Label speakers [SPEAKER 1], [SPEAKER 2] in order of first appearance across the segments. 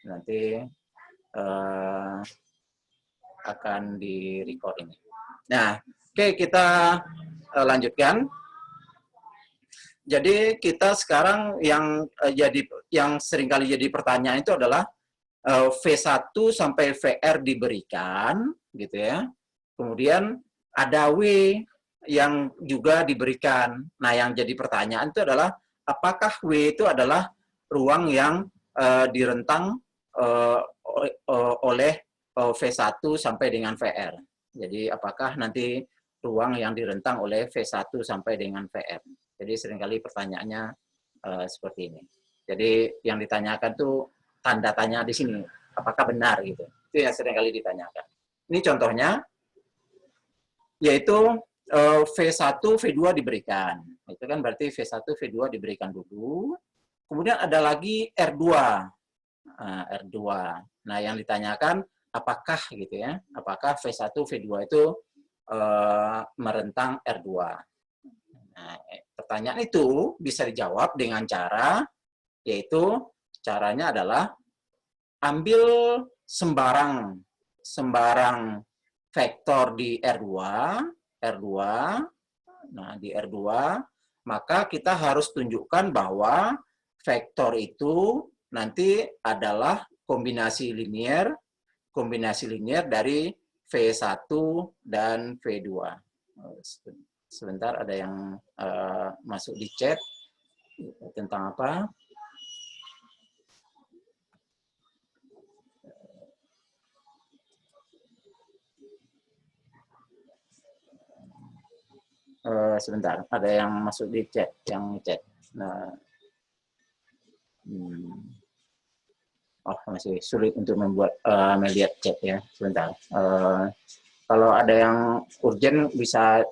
[SPEAKER 1] Nanti akan di-record ini. Nah, oke, kita lanjutkan. Jadi kita sekarang yang seringkali jadi pertanyaan itu adalah V1 sampai VR diberikan, gitu ya. Kemudian ada W yang juga diberikan. Nah, yang jadi pertanyaan itu adalah apakah W itu adalah ruang yang direntang oleh V1 sampai dengan VR. Jadi apakah nanti ruang yang direntang oleh V1 sampai dengan VR. Jadi seringkali pertanyaannya seperti ini. Jadi yang ditanyakan tuh tanda tanya di sini, apakah benar gitu. Itu yang seringkali ditanyakan. Ini contohnya, yaitu V1, V2 diberikan. Itu kan berarti V1, V2 diberikan dulu. Kemudian ada lagi R2. R2. Nah, yang ditanyakan apakah gitu ya, apakah V1, V2 itu merentang R2. Nah, pertanyaan itu bisa dijawab dengan cara, yaitu caranya adalah ambil sembarang vektor di R2, nah di R2, maka kita harus tunjukkan bahwa vektor itu nanti adalah kombinasi linier dari V1 dan V2. Sebentar, ada yang masuk di chat tentang apa? Sebentar, ada yang masuk di chat, yang chat. Nah, oh, masih sulit untuk melihat chat ya. Sebentar. Kalau ada yang urgent bisa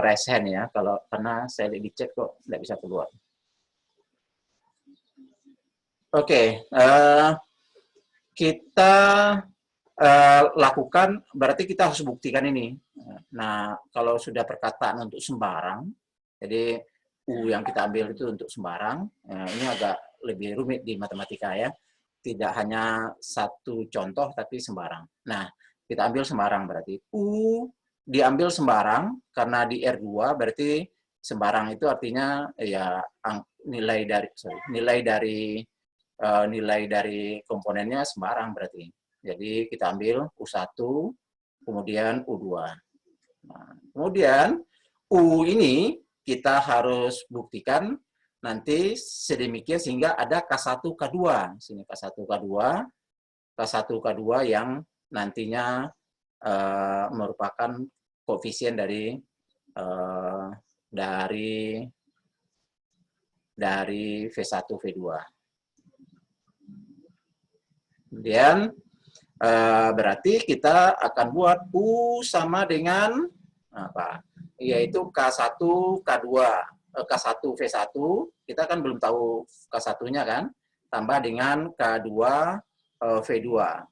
[SPEAKER 1] raise hand ya. Kalau karena saya di chat kok nggak bisa keluar. Oke, kita lakukan, berarti kita harus buktikan ini. Nah, kalau sudah perkataan untuk sembarang, jadi U yang kita ambil itu untuk sembarang, ini agak lebih rumit di matematika ya. Tidak hanya satu contoh, tapi sembarang. Nah, kita ambil sembarang berarti. U diambil sembarang, karena di R2 berarti sembarang itu artinya ya nilai dari komponennya sembarang berarti. Jadi kita ambil U1, kemudian U2. Nah, kemudian U ini kita harus buktikan nanti sedemikian sehingga ada K1, K2. Sini K1, K2, K1, K2 yang nantinya merupakan koefisien dari V1, V2. Kemudian berarti kita akan buat U sama dengan apa? Yaitu K1, K2, K1, V1, kita kan belum tahu K1-nya kan, tambah dengan K2, V2,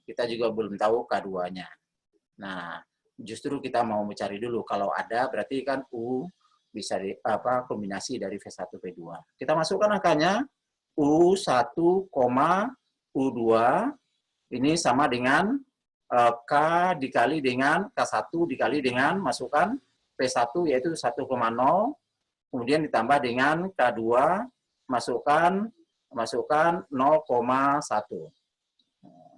[SPEAKER 1] kita juga belum tahu K2-nya. Nah, justru kita mau mencari dulu, kalau ada berarti kan U bisa kombinasi dari V1, V2. Kita masukkan angkanya, U1, U2, ini sama dengan K dikali dengan K1 dikali dengan masukkan P1 yaitu 1,0, kemudian ditambah dengan K2 masukkan 0,1.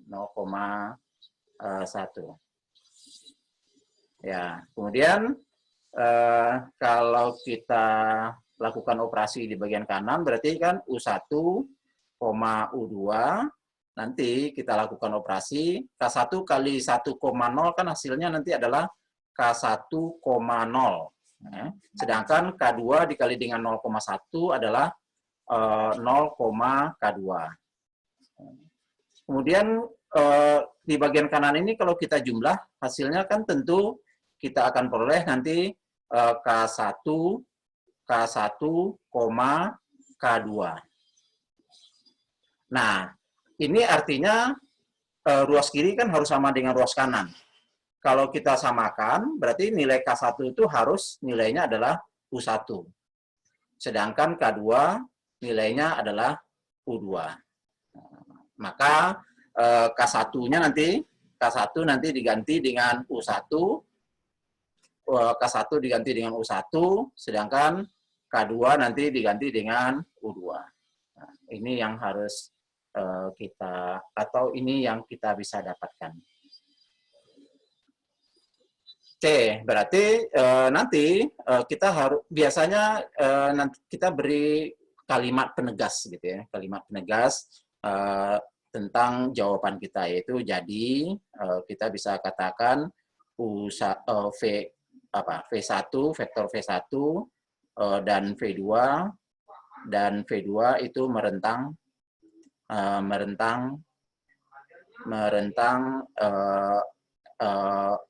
[SPEAKER 1] 0,1. Ya, kemudian kalau kita lakukan operasi di bagian kanan berarti kan U1, U2, nanti kita lakukan operasi K1 kali 1,0 kan hasilnya nanti adalah K1,0. Sedangkan K2 dikali dengan 0,1 adalah 0,K2. Kemudian di bagian kanan ini kalau kita jumlah hasilnya kan tentu kita akan peroleh nanti K1, K2. Nah, ini artinya ruas kiri kan harus sama dengan ruas kanan. Kalau kita samakan, berarti nilai K1 itu harus nilainya adalah U1. Sedangkan K2 nilainya adalah U2. Maka K1-nya nanti, K1 nanti diganti dengan U1, K1 diganti dengan U1, sedangkan K2 nanti diganti dengan U2. Nah, ini yang harus kita, atau ini yang kita bisa dapatkan. Oke, berarti nanti kita harus, biasanya nanti kita beri kalimat penegas gitu ya, kalimat penegas tentang jawaban kita, yaitu jadi kita bisa katakan V1, vektor V1 dan V2 itu merentang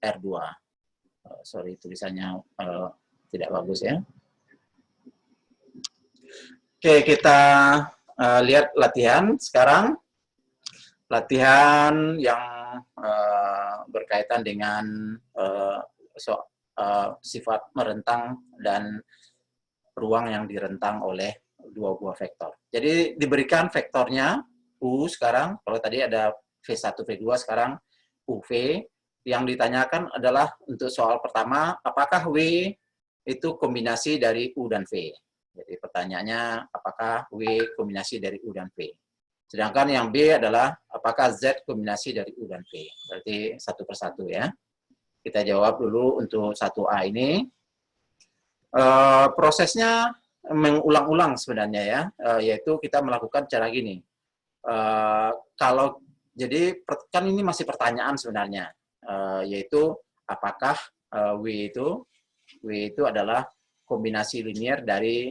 [SPEAKER 1] R2. Sorry, tulisannya tidak bagus ya. Oke, kita lihat latihan sekarang. Latihan yang berkaitan dengan sifat merentang dan ruang yang direntang oleh dua buah vektor. Jadi diberikan vektornya U sekarang, kalau tadi ada V1, V2, sekarang UV. Yang ditanyakan adalah untuk soal pertama, apakah W itu kombinasi dari U dan V? Jadi pertanyaannya, apakah W kombinasi dari U dan V? Sedangkan yang B adalah, apakah Z kombinasi dari U dan V? Berarti satu persatu ya. Kita jawab dulu untuk 1A ini. Prosesnya mengulang-ulang sebenarnya ya, yaitu kita melakukan cara gini. Jadi kan ini masih pertanyaan sebenarnya. Yaitu apakah W itu adalah kombinasi linear dari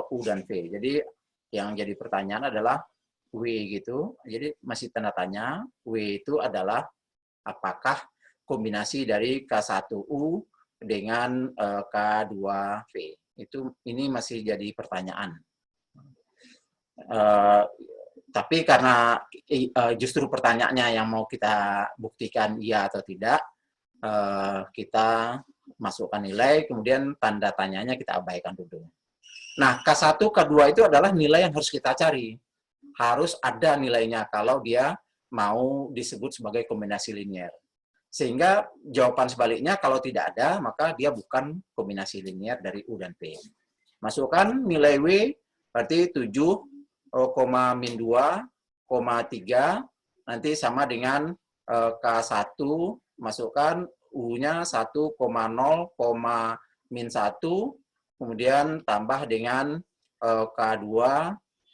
[SPEAKER 1] U dan V. Jadi yang jadi pertanyaan adalah W gitu. Jadi masih tanda tanya, W itu adalah apakah kombinasi dari K1U dengan K2V. Ini masih jadi pertanyaan. Tapi karena justru pertanyaannya yang mau kita buktikan iya atau tidak, kita masukkan nilai, kemudian tanda tanyanya kita abaikan dulu. Nah, K1, K2 itu adalah nilai yang harus kita cari. Harus ada nilainya kalau dia mau disebut sebagai kombinasi linear. Sehingga jawaban sebaliknya, kalau tidak ada, maka dia bukan kombinasi linear dari U dan V. Masukkan nilai W, berarti 7, min 2,3 nanti sama dengan K1, masukkan U-nya 1,0, min 1, kemudian tambah dengan K2,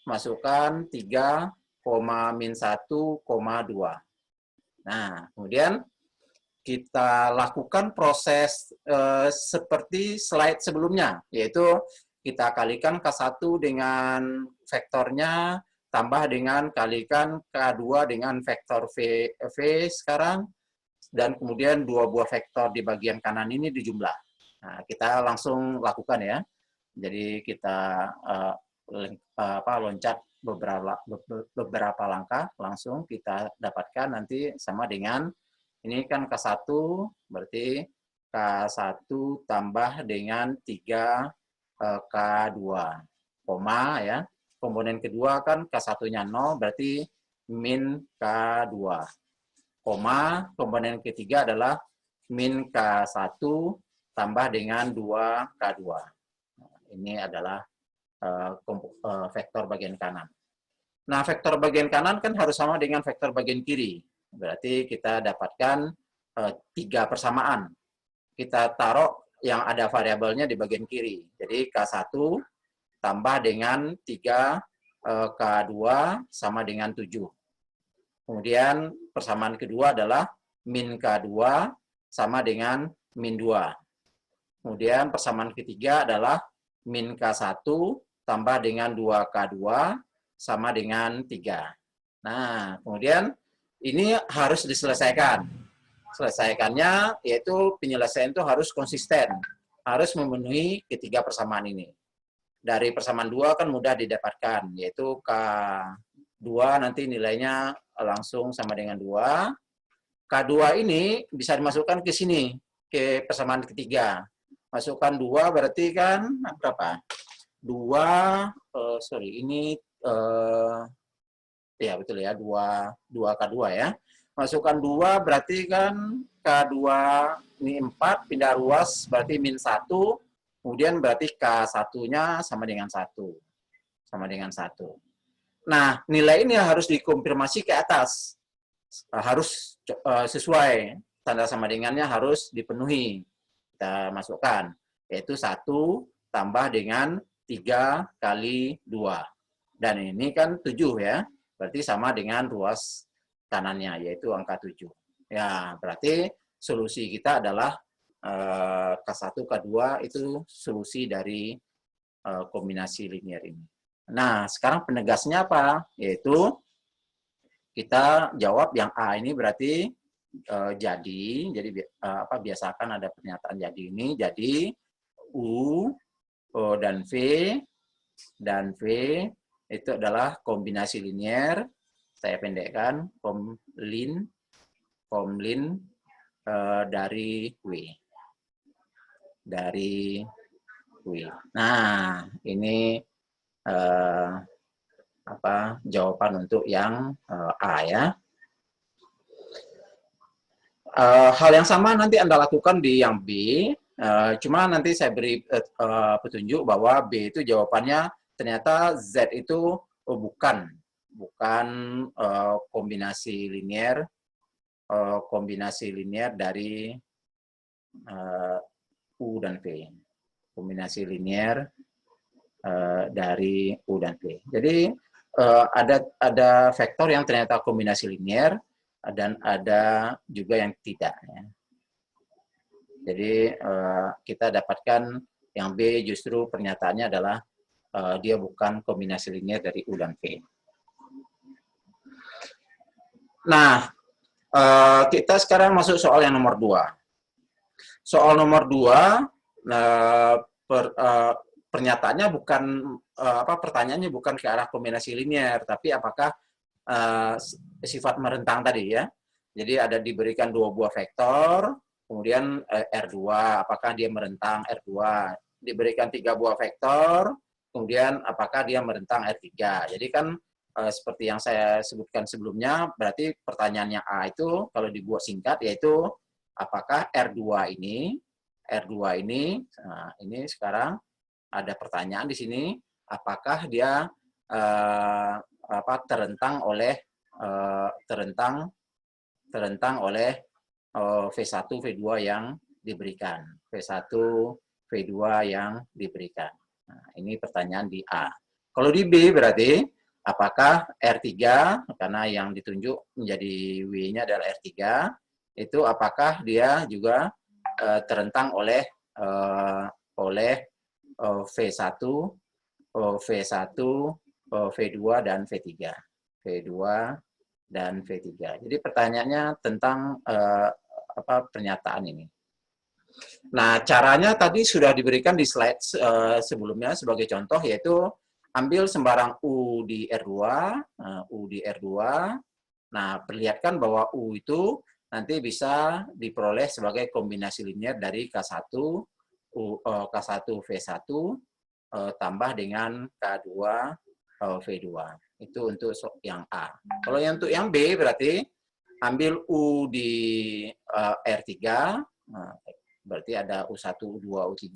[SPEAKER 1] masukkan 3, min 1,2. Nah, kemudian kita lakukan proses seperti slide sebelumnya, yaitu kita kalikan K1 dengan vektornya, tambah dengan kalikan K2 dengan vektor V sekarang, dan kemudian dua buah vektor di bagian kanan ini dijumlah. Nah, kita langsung lakukan ya. Jadi kita loncat beberapa langkah, langsung kita dapatkan nanti sama dengan, ini kan K1, berarti K1 tambah dengan 3 K2, koma ya. Komponen kedua kan K1-nya 0, berarti min K2. Koma, komponen ketiga adalah min K1 tambah dengan 2 K2. Ini adalah vektor bagian kanan. Nah, vektor bagian kanan kan harus sama dengan vektor bagian kiri. Berarti kita dapatkan 3 persamaan. Kita taruh yang ada variabelnya di bagian kiri. Jadi K1 tambah dengan 3 K2 sama dengan 7. Kemudian persamaan kedua adalah min K2 sama dengan min 2. Kemudian persamaan ketiga adalah min K1 tambah dengan 2K2 sama dengan 3. Nah, kemudian ini harus diselesaikan. Selesaikannya yaitu penyelesaian itu harus konsisten, harus memenuhi ketiga persamaan ini. Dari persamaan 2 kan mudah didapatkan, yaitu K2 nanti nilainya langsung sama dengan 2. K2 ini bisa dimasukkan ke sini, ke persamaan ketiga. Masukkan 2 berarti kan berapa? 2, ini Ya betul ya, 2K2 ya. Masukkan 2 berarti kan K2 ini 4, pindah ruas berarti min 1, kemudian berarti K1-nya sama dengan 1. Sama dengan 1. Nah, nilai ini harus dikonfirmasi ke atas. Harus sesuai, tanda sama dengannya harus dipenuhi. Kita masukkan, yaitu 1 tambah dengan 3 kali 2. Dan ini kan 7 ya, berarti sama dengan ruas kanannya, yaitu angka 7. Ya, berarti solusi kita adalah K1, K2 itu solusi dari kombinasi linear ini. Nah, sekarang penegasnya apa? Yaitu kita jawab yang A ini berarti jadi biasakan ada pernyataan jadi ini, jadi U dan V itu adalah kombinasi linear, saya pendekkan komlin dari W. Nah, ini jawaban untuk yang A ya. Hal yang sama nanti Anda lakukan di yang B, cuma nanti saya beri petunjuk bahwa B itu jawabannya ternyata Z itu bukan kombinasi linear dari U dan V. Kombinasi linear dari U dan V. Jadi ada vektor yang ternyata kombinasi linear dan ada juga yang tidak. Ya. Jadi kita dapatkan yang B justru pernyataannya adalah dia bukan kombinasi linear dari U dan V. Nah, kita sekarang masuk soal yang nomor 2. Soal nomor 2, pernyataannya bukan pertanyaannya bukan ke arah kombinasi linear, tapi apakah sifat merentang tadi ya. Jadi ada diberikan 2 buah vektor, kemudian R2, apakah dia merentang R2. Diberikan 3 buah vektor, kemudian apakah dia merentang R3. Jadi kan seperti yang saya sebutkan sebelumnya, berarti pertanyaannya A itu kalau dibuat singkat yaitu apakah R2 ini, nah, ini sekarang ada pertanyaan di sini, apakah dia terentang oleh V1, V2 yang diberikan. V1, V2 yang diberikan. Nah, ini pertanyaan di A. Kalau di B berarti apakah R3, karena yang ditunjuk menjadi W-nya adalah R3, itu apakah dia juga terentang oleh V1, V2 dan V3. V2 dan V3. Jadi pertanyaannya tentang pernyataan ini. Nah, caranya tadi sudah diberikan di slide sebelumnya sebagai contoh, yaitu ambil sembarang U di R2, Nah, perlihatkan bahwa U itu nanti bisa diperoleh sebagai kombinasi linear dari K1, V1 tambah dengan K2, V2. Itu untuk yang A. Kalau yang untuk yang B berarti ambil U di R3, berarti ada U1, U2, U3.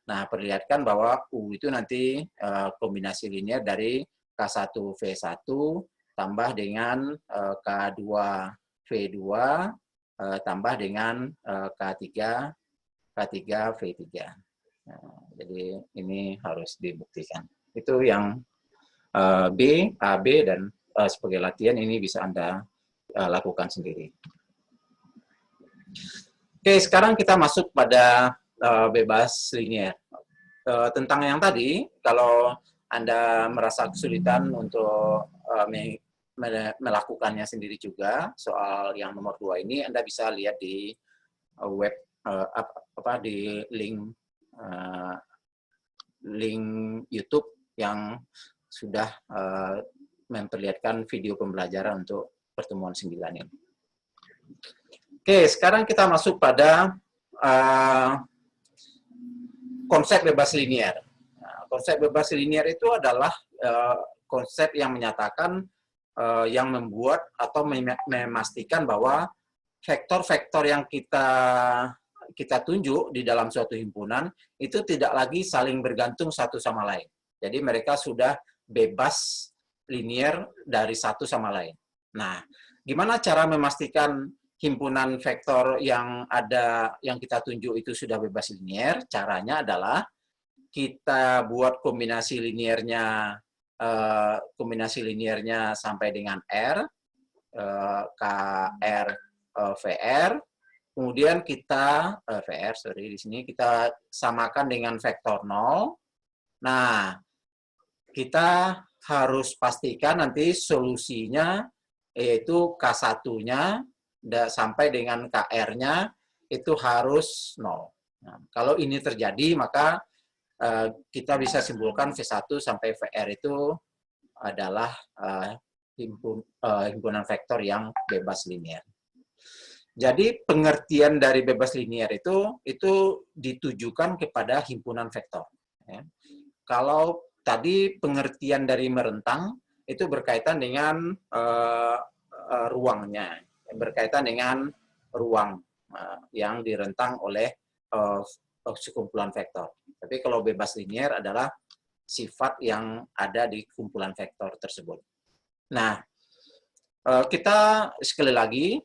[SPEAKER 1] Nah, perlihatkan bahwa U itu nanti kombinasi linear dari K1, V1 tambah dengan K2, V2 tambah dengan K3, V3. Nah, jadi ini harus dibuktikan. Itu yang B, AB, dan sebagai latihan ini bisa Anda lakukan sendiri. Oke, sekarang kita masuk pada bebas linear. Tentang yang tadi, kalau Anda merasa kesulitan untuk melakukannya sendiri juga, soal yang nomor 2 ini Anda bisa lihat di web di link YouTube yang sudah memperlihatkan video pembelajaran untuk pertemuan 9 ini. Oke, sekarang kita masuk pada konsep bebas linear. Nah, konsep bebas linear itu adalah konsep yang menyatakan yang membuat atau memastikan bahwa vektor-vektor yang kita tunjuk di dalam suatu himpunan itu tidak lagi saling bergantung satu sama lain. Jadi mereka sudah bebas linier dari satu sama lain. Nah, gimana cara memastikan himpunan vektor yang kita tunjuk itu sudah bebas linier? Caranya adalah kita buat kombinasi liniernya sampai dengan R, KR, VR. Kemudian kita di sini kita samakan dengan vektor 0. Nah, kita harus pastikan nanti solusinya yaitu K1-nya sampai dengan KR-nya itu harus 0. Nah, kalau ini terjadi, maka kita bisa simpulkan V1 sampai VR itu adalah himpunan vektor yang bebas linier. Jadi pengertian dari bebas linier itu ditujukan kepada himpunan vektor. Ya. Kalau tadi pengertian dari merentang itu berkaitan dengan ruangnya, berkaitan dengan ruang yang direntang oleh sekumpulan vektor. Tapi kalau bebas linier adalah sifat yang ada di kumpulan vektor tersebut. Nah, kita sekali lagi,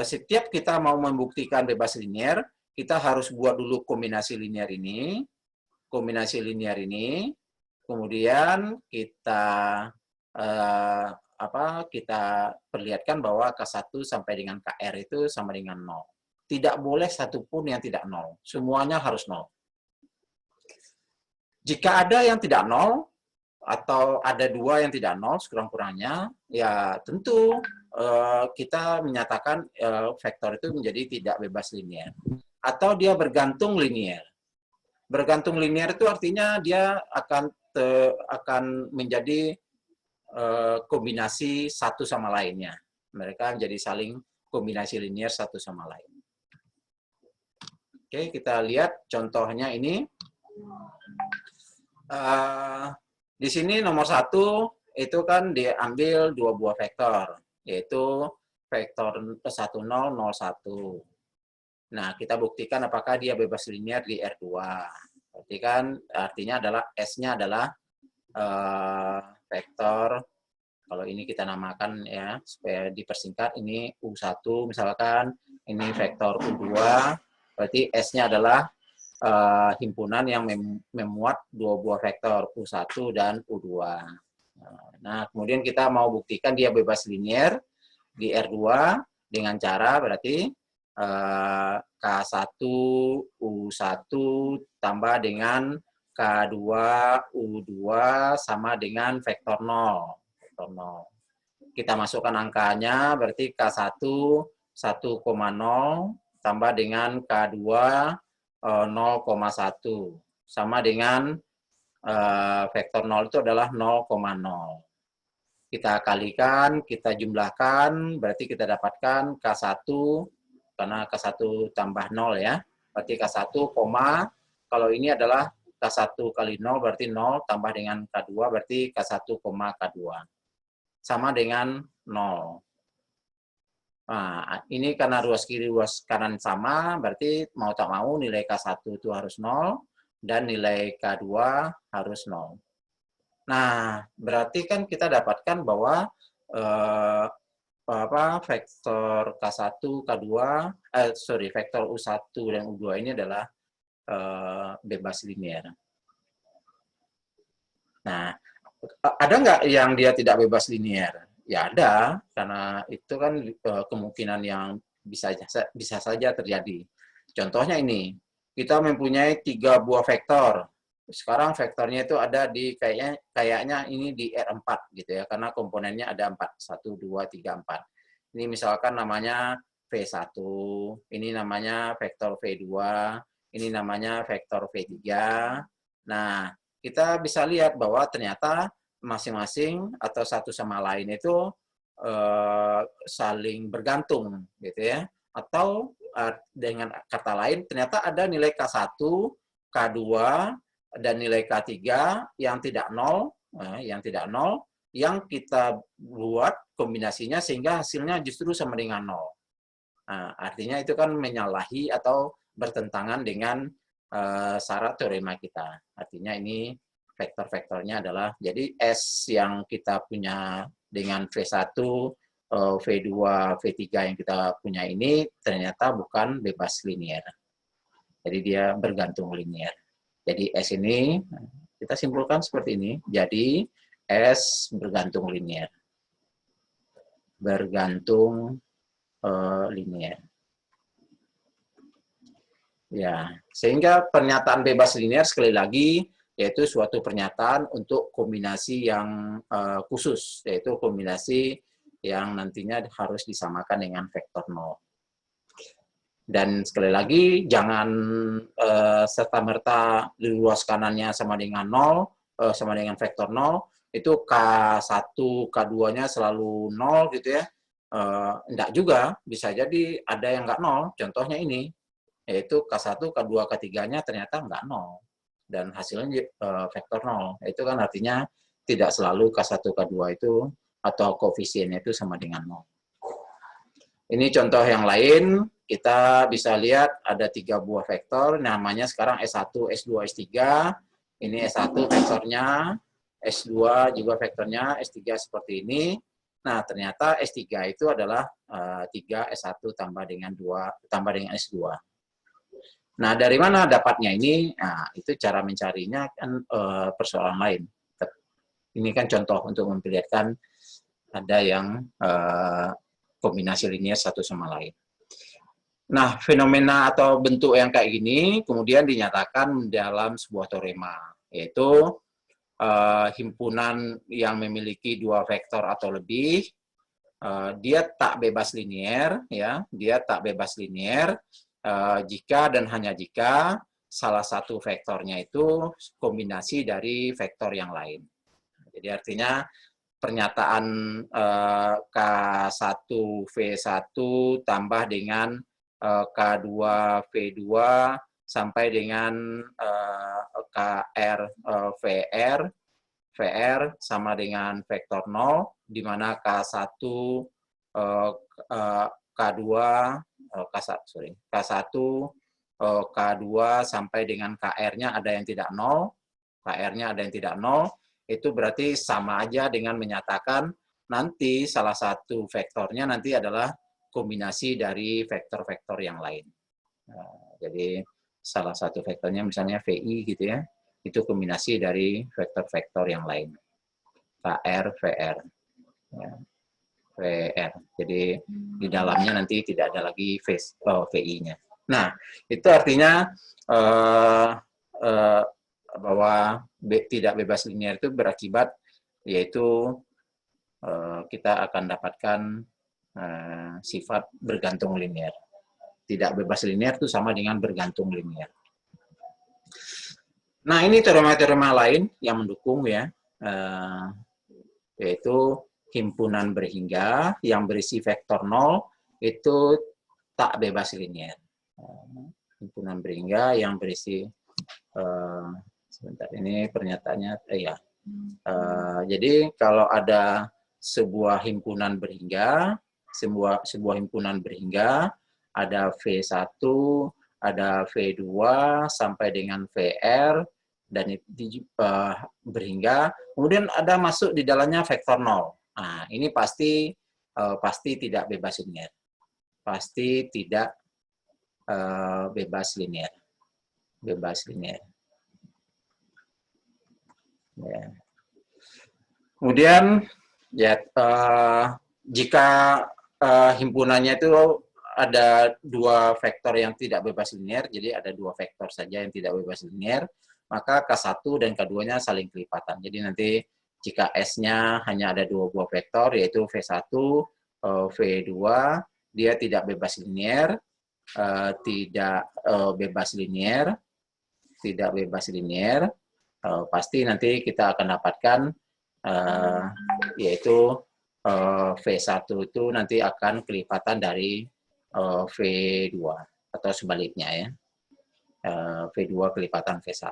[SPEAKER 1] setiap kita mau membuktikan bebas linier, kita harus buat dulu kombinasi linier ini, kemudian kita kita perlihatkan bahwa K1 sampai dengan KR itu sama dengan 0. Tidak boleh satupun yang tidak 0, semuanya harus 0. Jika ada yang tidak 0, atau ada 2 yang tidak 0 sekurang-kurangnya, ya tentu kita menyatakan vektor itu menjadi tidak bebas linier. Atau dia bergantung linier. Bergantung linier itu artinya dia akan menjadi kombinasi satu sama lainnya. Mereka menjadi saling kombinasi linier satu sama lain. Oke, kita lihat contohnya ini. Di sini nomor 1 itu kan diambil 2 buah vektor, yaitu vektor 10, 01. Nah, kita buktikan apakah dia bebas linier di R2. Berarti kan artinya adalah S-nya adalah vektor, kalau ini kita namakan ya, supaya dipersingkat, ini U1 misalkan, ini vektor U2, berarti S-nya adalah himpunan yang memuat 2 buah vektor U1 dan U2. Nah, kemudian kita mau buktikan dia bebas linier di R2 dengan cara berarti K1 U1 tambah dengan K2 U2 sama dengan vektor 0. Vektor 0. Kita masukkan angkanya berarti K1 1,0 tambah dengan K2 0,1 sama dengan vektor 0 itu adalah 0,0. Kita kalikan, kita jumlahkan, berarti kita dapatkan K1, karena K1 tambah 0 ya, berarti K1, kalau ini adalah K1 kali 0 berarti 0 tambah dengan K2 berarti K1, K2. Sama dengan 0. Nah, ini karena ruas kiri, ruas kanan sama, berarti mau tak mau nilai K1 itu harus 0, dan nilai K2 harus 0. Nah, berarti kan kita dapatkan bahwa vektor K1, K2, vektor U1 dan U2 ini adalah bebas linier. Nah, ada nggak yang dia tidak bebas linier? Ya ada, karena itu kan kemungkinan yang bisa saja terjadi. Contohnya ini, kita mempunyai 3 buah vektor. Sekarang vektornya itu ada di kayaknya ini di R4 gitu ya, karena komponennya ada 4, 1, 2, 3, 4. Ini misalkan namanya V1, ini namanya vektor V2, ini namanya vektor V3. Nah, kita bisa lihat bahwa ternyata masing-masing atau satu sama lain itu saling bergantung gitu ya, atau dengan kata lain ternyata ada nilai K1, K2 dan nilai K3 yang tidak nol, yang kita buat kombinasinya sehingga hasilnya justru sama dengan 0. Nah, artinya itu kan menyalahi atau bertentangan dengan syarat teorema kita. Artinya ini vektor-vektornya adalah, jadi S yang kita punya dengan V1, V2, V3 yang kita punya ini ternyata bukan bebas linier. Jadi dia bergantung linier. Jadi S ini kita simpulkan seperti ini. Jadi S bergantung linier. Bergantung linier. Ya, sehingga pernyataan bebas linier sekali lagi yaitu suatu pernyataan untuk kombinasi yang khusus, yaitu kombinasi yang nantinya harus disamakan dengan vektor 0. Dan sekali lagi jangan serta-merta luas kanannya sama dengan 0, sama dengan vektor 0, itu K1, K2-nya selalu 0 gitu ya. Enggak juga, bisa jadi ada yang enggak 0, contohnya ini. Yaitu K1, K2, K3-nya ternyata enggak 0. Dan hasilnya vektor 0. Itu kan artinya tidak selalu K1, K2 itu atau koefisiennya itu sama dengan 0. Ini contoh yang lain, kita bisa lihat ada 3 buah vektor, namanya sekarang S1, S2, S3. Ini S1 vektornya, S2 juga vektornya, S3 seperti ini. Nah, ternyata S3 itu adalah 3 S1 tambah dengan S2. Nah, dari mana dapatnya ini? Nah, itu cara mencarinya kan persoalan lain. Ini kan contoh untuk memperlihatkan ada yang kombinasi linier satu sama lain. Nah, fenomena atau bentuk yang kayak gini kemudian dinyatakan dalam sebuah teorema, yaitu himpunan yang memiliki 2 vektor atau lebih, dia tak bebas linier, ya, dia tak bebas linier. Jika dan hanya jika salah satu vektornya itu kombinasi dari vektor yang lain. Jadi artinya pernyataan K1 V1 tambah dengan K2 V2 sampai dengan KR VR sama dengan vektor 0, di mana K1 K2 K1, K2 sampai dengan KR-nya ada yang tidak 0, KR-nya ada yang tidak 0, itu berarti sama aja dengan menyatakan nanti salah satu vektornya nanti adalah kombinasi dari vektor-vektor yang lain. Jadi salah satu vektornya misalnya VI gitu ya, itu kombinasi dari vektor-vektor yang lain. KR, VR. Ya. VR. Jadi di dalamnya nanti tidak ada lagi VI-nya. Nah, itu artinya bahwa tidak bebas linier itu berakibat yaitu kita akan dapatkan sifat bergantung linier. Tidak bebas linier itu sama dengan bergantung linier. Nah, ini teorema-teorema lain yang mendukung ya, yaitu himpunan berhingga yang berisi vektor 0 itu tak bebas linier. Himpunan berhingga yang berisi sebentar, ini pernyataannya ya. Jadi kalau ada sebuah himpunan berhingga, sebuah himpunan berhingga, ada V1, ada V2 sampai dengan VR dan itu berhingga, kemudian ada masuk di dalamnya vektor 0. Nah, ini pasti tidak bebas linier. Pasti tidak bebas linier. Bebas linier. Ya. Kemudian ya jika himpunannya itu ada 2 vektor yang tidak bebas linier, jadi ada 2 vektor saja yang tidak bebas linier, maka K1 dan K2-nya saling kelipatan. Jadi nanti jika S-nya hanya ada 2 buah vektor, yaitu V1, V2, dia tidak bebas linier, tidak bebas linier, pasti nanti kita akan dapatkan yaitu V1 itu nanti akan kelipatan dari V2 atau sebaliknya ya, V2 kelipatan V1.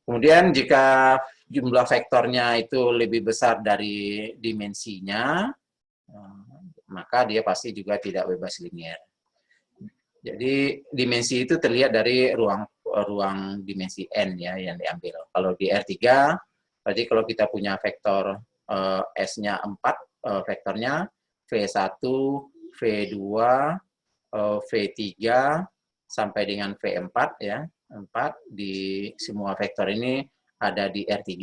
[SPEAKER 1] Kemudian jika jumlah vektornya itu lebih besar dari dimensinya, maka dia pasti juga tidak bebas linear. Jadi dimensi itu terlihat dari ruang dimensi n ya yang diambil. Kalau di R3, berarti kalau kita punya vektor S-nya 4, vektornya V1, V2, V3 sampai dengan V4 ya. 4 di semua vektor ini ada di R3.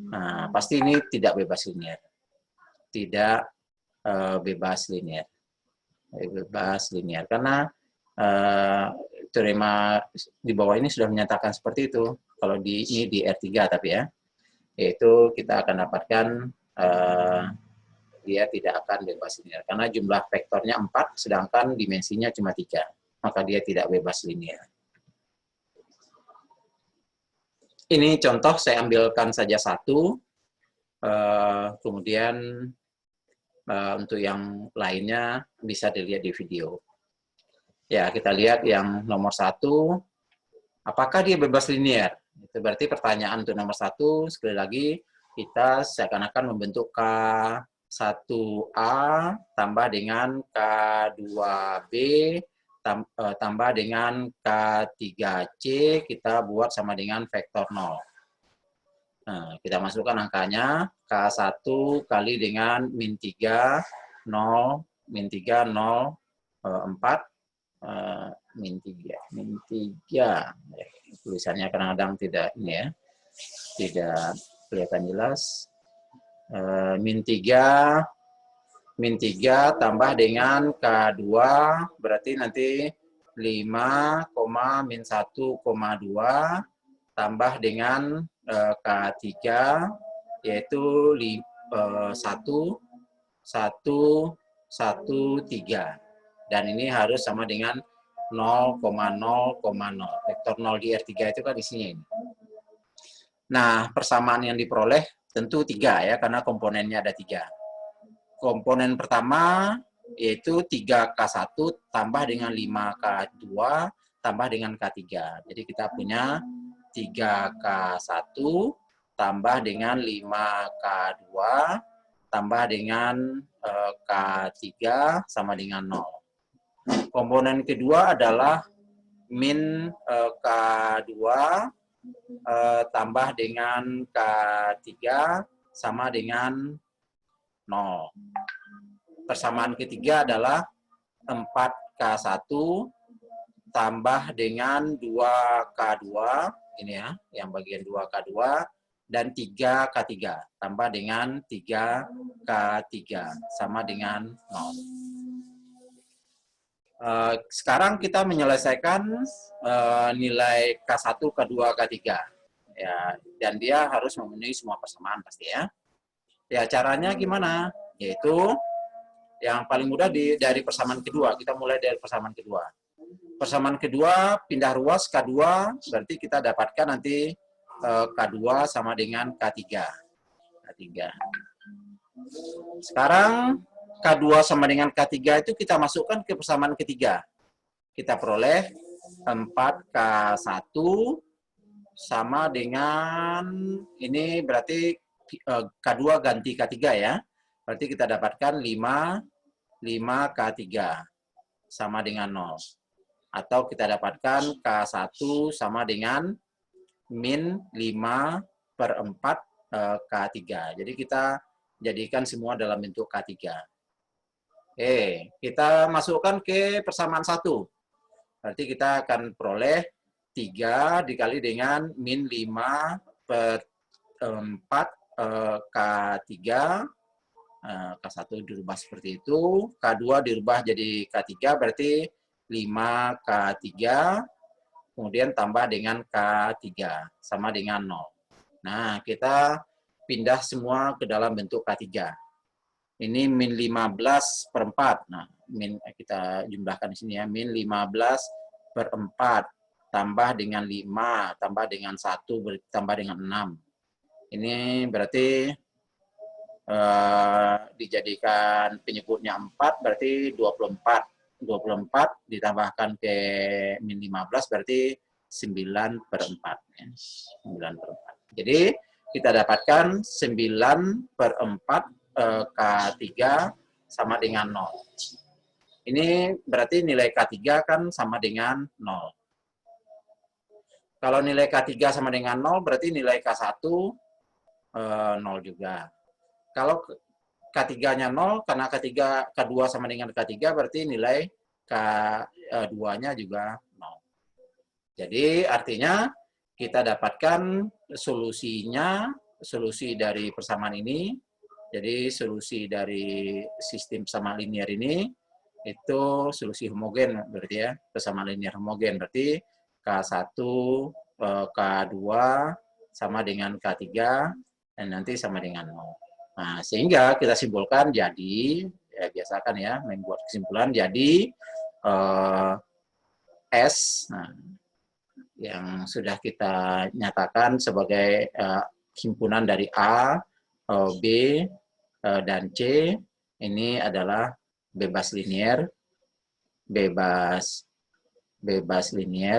[SPEAKER 1] Nah, pasti ini tidak bebas linear. Tidak bebas linear. Bebas linear karena teorema di bawah ini sudah menyatakan seperti itu. Kalau ini di R3 tapi ya, yaitu kita akan dapatkan dia tidak akan bebas linear karena jumlah vektornya 4 sedangkan dimensinya cuma 3, maka dia tidak bebas linear. Ini contoh saya ambilkan saja satu, kemudian untuk yang lainnya bisa dilihat di video. Ya, kita lihat yang nomor 1, apakah dia bebas linear? Itu berarti pertanyaan untuk nomor 1, sekali lagi, kita seakan-akan membentuk K1A tambah dengan K2B tambah dengan K3C, kita buat sama dengan vektor 0. Nah, kita masukkan angkanya, K1 kali dengan min 3, 0, min 3, 0, 4, min 3. Tulisannya kadang-kadang tidak ini ya, tidak kelihatan jelas. Min 3 tambah dengan K2, berarti nanti 5, min 1,2 tambah dengan K3, yaitu 1, 1, 1, 3. Dan ini harus sama dengan 0,0,0. Vektor 0 di R3 itu kan isinya ini. Nah, persamaan yang diperoleh tentu 3 ya, karena komponennya ada 3. Komponen pertama yaitu 3K1 tambah dengan 5K2 tambah dengan K3. Jadi kita punya 3K1 tambah dengan 5K2 tambah dengan K3 sama dengan 0. Komponen kedua adalah min K2 tambah dengan K3 sama dengan 0. Persamaan ketiga adalah 4K1 tambah dengan 2K2, ini ya, yang bagian 2K2, dan 3K3, tambah dengan 3K3, sama dengan 0. Sekarang kita menyelesaikan nilai K1, K2, K3. Ya, dan dia harus memenuhi semua persamaan pasti ya. Ya, caranya gimana? Yaitu yang paling mudah dari persamaan kedua. Kita mulai dari persamaan kedua. Persamaan kedua, pindah ruas K2, berarti kita dapatkan nanti K2 sama dengan K3. Sekarang K2 sama dengan K3 itu kita masukkan ke persamaan ketiga. Kita peroleh 4K1 sama dengan, ini berarti K2 ganti K3 ya. Berarti kita dapatkan 5K3 sama dengan 0. Atau kita dapatkan K1 sama dengan min 5/4 K3. Jadi kita jadikan semua dalam bentuk K3. Oke, kita masukkan ke persamaan 1. Berarti kita akan peroleh 3 dikali dengan min 5/4 K3. K1 dirubah seperti itu, K2 dirubah jadi K3, berarti 5K3, kemudian tambah dengan K3, sama dengan 0. Nah, kita pindah semua ke dalam bentuk K3. Ini min 15/4. Nah, kita jumlahkan di sini ya, min 15/4 tambah dengan 5, tambah dengan 1, tambah dengan 6. Ini berarti dijadikan penyebutnya 4, berarti 24. 24 ditambahkan ke min 15, berarti 9/4. Ya. 9/4. Jadi kita dapatkan 9/4 K3 sama dengan 0. Ini berarti nilai K3 kan sama dengan 0. Kalau nilai K3 sama dengan 0, berarti nilai K1 0 juga. Kalau K3-nya 0, karena K2 sama dengan K3, berarti nilai K2-nya juga 0. Jadi artinya kita dapatkan solusinya, solusi dari persamaan ini, jadi solusi dari sistem persamaan linear ini, itu solusi homogen berarti ya, persamaan linear homogen. Berarti K1, K2 sama dengan K3, dan nanti sama dengan 0. Nah, sehingga kita simpulkan jadi, ya biasakan ya, membuat kesimpulan jadi S, nah, yang sudah kita nyatakan sebagai himpunan dari A, B, dan C, ini adalah bebas linier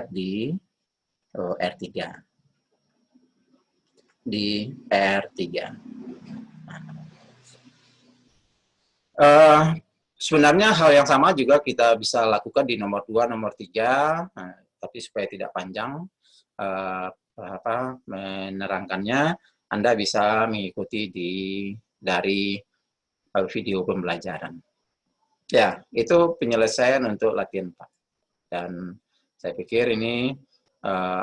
[SPEAKER 1] di R3. Di R3. Sebenarnya hal yang sama juga kita bisa lakukan di nomor 2, nomor 3, tapi supaya tidak panjang menerangkannya, Anda bisa mengikuti dari video pembelajaran. Ya, itu penyelesaian untuk latihan 4. Dan saya pikir ini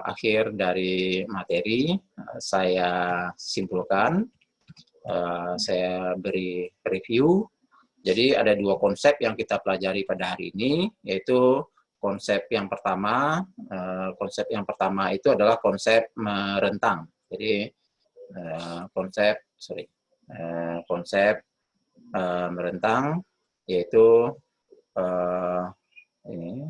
[SPEAKER 1] akhir dari materi. Saya simpulkan, saya beri review. Jadi ada 2 konsep yang kita pelajari pada hari ini, yaitu konsep yang pertama itu adalah konsep merentang. Jadi konsep merentang, yaitu ini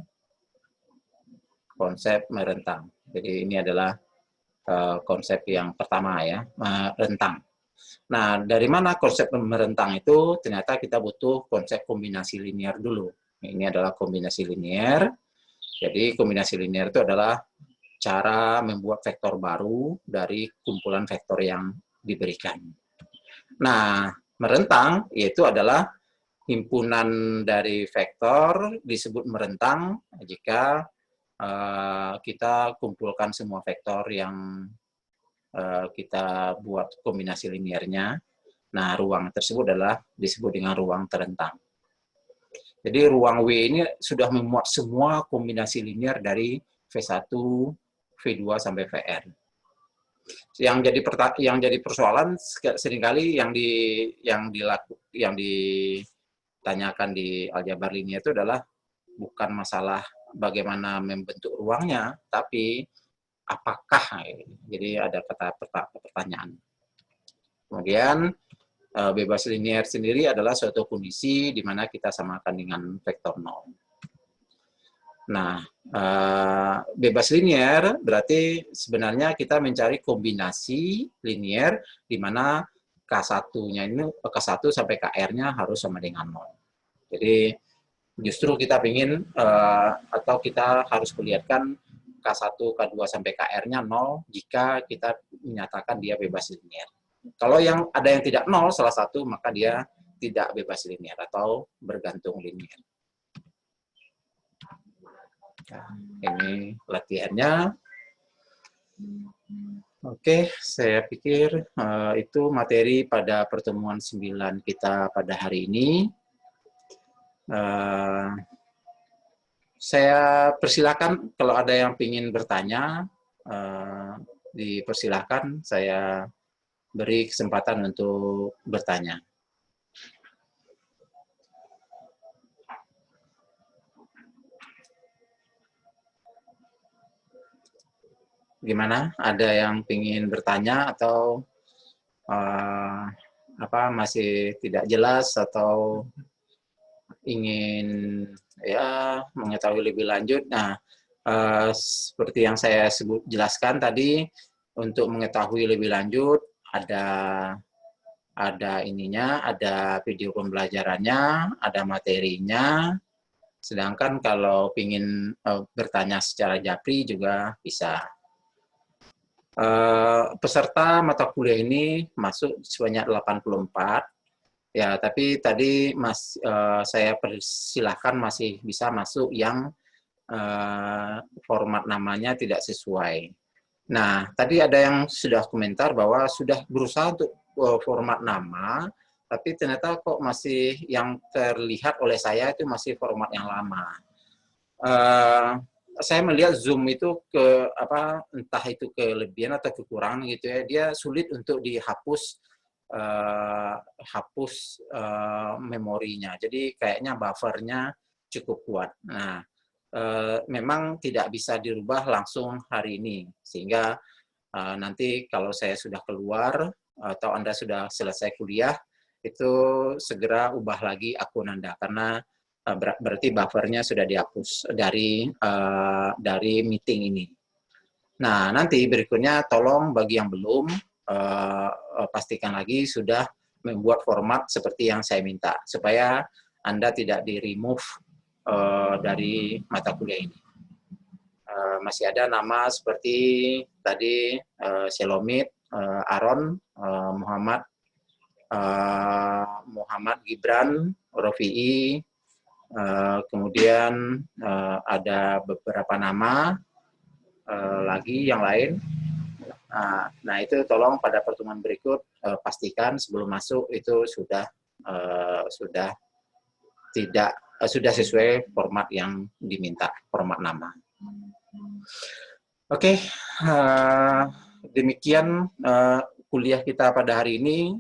[SPEAKER 1] konsep merentang. Jadi ini adalah konsep yang pertama ya, merentang. Nah, dari mana konsep merentang itu? Ternyata kita butuh konsep kombinasi linear dulu. Ini adalah kombinasi linear. Jadi kombinasi linear itu adalah cara membuat vektor baru dari kumpulan vektor yang diberikan. Nah, merentang yaitu adalah himpunan dari vektor disebut merentang jika kita kumpulkan semua vektor yang kita buat kombinasi linearnya. Nah, ruang tersebut disebut dengan ruang terentang. Jadi ruang W ini sudah memuat semua kombinasi linear dari V1, V2 sampai Vn. Yang jadi persoalan seringkali yang ditanyakan di aljabar linear itu adalah bukan masalah bagaimana membentuk ruangnya, tapi apakah, jadi ada pertanyaan. Kemudian bebas linear sendiri adalah suatu kondisi di mana kita samakan dengan vektor 0. Nah, bebas linear berarti sebenarnya kita mencari kombinasi linear di mana K1-nya ini K1 sampai KR-nya harus sama dengan 0. Jadi justru kita ingin atau kita harus melihatkan K1, K2 sampai KR-nya 0 jika kita menyatakan dia bebas linear. Kalau ada yang tidak 0 salah satu, maka dia tidak bebas linear atau bergantung linear. Nah, ini latihannya. Oke, saya pikir itu materi pada pertemuan 9 kita pada hari ini. Saya persilakan kalau ada yang ingin bertanya, dipersilakan, saya beri kesempatan untuk bertanya. Gimana? Ada yang ingin bertanya atau masih tidak jelas atau ingin ya mengetahui lebih lanjut? Nah, seperti yang saya jelaskan tadi, untuk mengetahui lebih lanjut ada ininya, ada video pembelajarannya, ada materinya. Sedangkan kalau ingin bertanya secara japri juga bisa. Peserta mata kuliah ini masuk sebanyak 84. Ya, tapi tadi saya persilahkan masih bisa masuk yang format namanya tidak sesuai. Nah, tadi ada yang sudah komentar bahwa sudah berusaha untuk format nama, tapi ternyata kok masih yang terlihat oleh saya itu masih format yang lama. Saya melihat Zoom itu entah itu kelebihan atau kekurangan gitu ya, dia sulit untuk dihapus memorinya. Jadi kayaknya buffernya cukup kuat. Nah, memang tidak bisa dirubah langsung hari ini, sehingga nanti kalau saya sudah keluar atau Anda sudah selesai kuliah, itu segera ubah lagi akun Anda, karena berarti buffernya sudah dihapus dari meeting ini. Nah, nanti berikutnya tolong bagi yang belum, pastikan lagi sudah membuat format seperti yang saya minta, supaya Anda tidak di-remove dari mata kuliah ini. Masih ada nama seperti tadi Selomit, Aron, Muhammad Gibran, Rofi'i, kemudian ada beberapa nama lagi yang lain. Nah, itu tolong pada pertemuan berikut pastikan sebelum masuk itu sudah sesuai format yang diminta, format nama. Oke, demikian kuliah kita pada hari ini.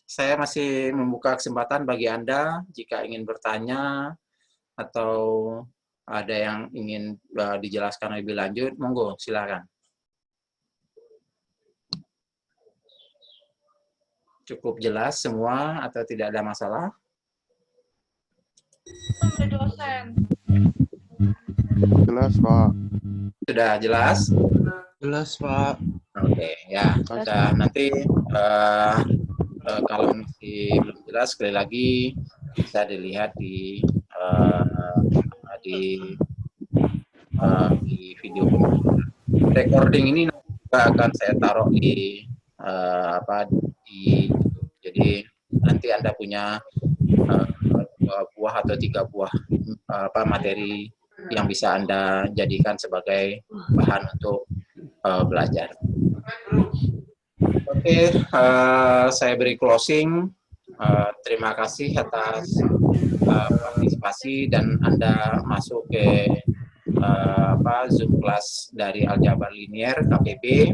[SPEAKER 1] Saya masih membuka kesempatan bagi Anda jika ingin bertanya atau ada yang ingin dijelaskan lebih lanjut, monggo silakan. Cukup jelas semua atau tidak ada masalah?
[SPEAKER 2] Dosen.
[SPEAKER 3] Jelas, Pak.
[SPEAKER 1] Sudah jelas?
[SPEAKER 3] Jelas, Pak.
[SPEAKER 1] Oke, ya. Sudah. Nanti kalau masih belum jelas, sekali lagi bisa dilihat di video recording ini juga akan saya taruh di YouTube. Jadi nanti Anda punya 2 buah atau 3 buah materi yang bisa Anda jadikan sebagai bahan untuk belajar. Oke, saya beri closing. Terima kasih atas partisipasi dan Anda masuk ke Zoom kelas dari Aljabar Linier KPB.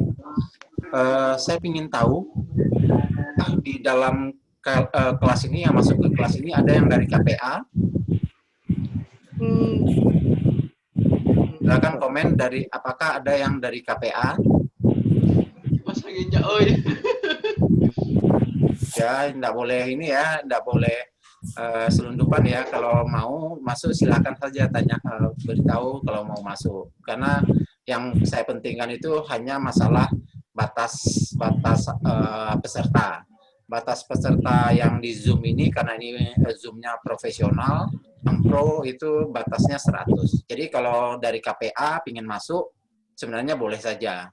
[SPEAKER 1] Saya ingin tahu di dalam kelas ini, yang masuk ke kelas ini ada yang dari KPA? Silakan komen apakah ada yang dari KPA? Ya, enggak boleh ini ya, enggak boleh selundupan ya. Kalau mau masuk silakan saja beritahu kalau mau masuk. Karena yang saya pentingkan itu hanya masalah batas peserta. Batas peserta yang di Zoom ini, karena ini Zoom-nya profesional, yang pro itu batasnya 100. Jadi kalau dari KPA ingin masuk, sebenarnya boleh saja.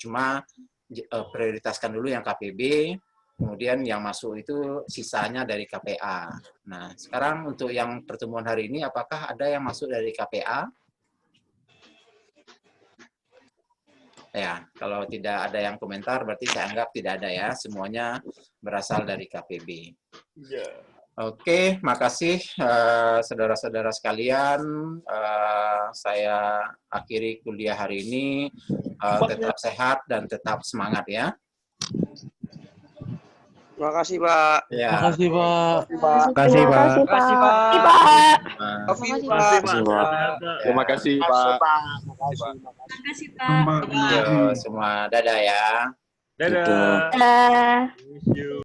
[SPEAKER 1] Cuma prioritaskan dulu yang KPB, kemudian yang masuk itu sisanya dari KPA. Nah, sekarang untuk yang pertemuan hari ini, apakah ada yang masuk dari KPA? Ya, kalau tidak ada yang komentar, berarti saya anggap tidak ada ya. Semuanya berasal dari KPB. Oke, makasih saudara-saudara sekalian. Saya akhiri kuliah hari ini. Tetap sehat dan tetap semangat ya.
[SPEAKER 4] Terima kasih, Pak.
[SPEAKER 1] Ya.
[SPEAKER 3] Terima kasih, Pak.
[SPEAKER 4] Terima kasih, Pak.
[SPEAKER 3] Terima kasih, Pak.
[SPEAKER 4] Terima kasih, Pak.
[SPEAKER 3] Terima kasih, Pak.
[SPEAKER 2] Terima kasih, Pak.
[SPEAKER 1] Yo, semua dadah ya.
[SPEAKER 3] Dadah.
[SPEAKER 2] Dadah.
[SPEAKER 3] Wish you.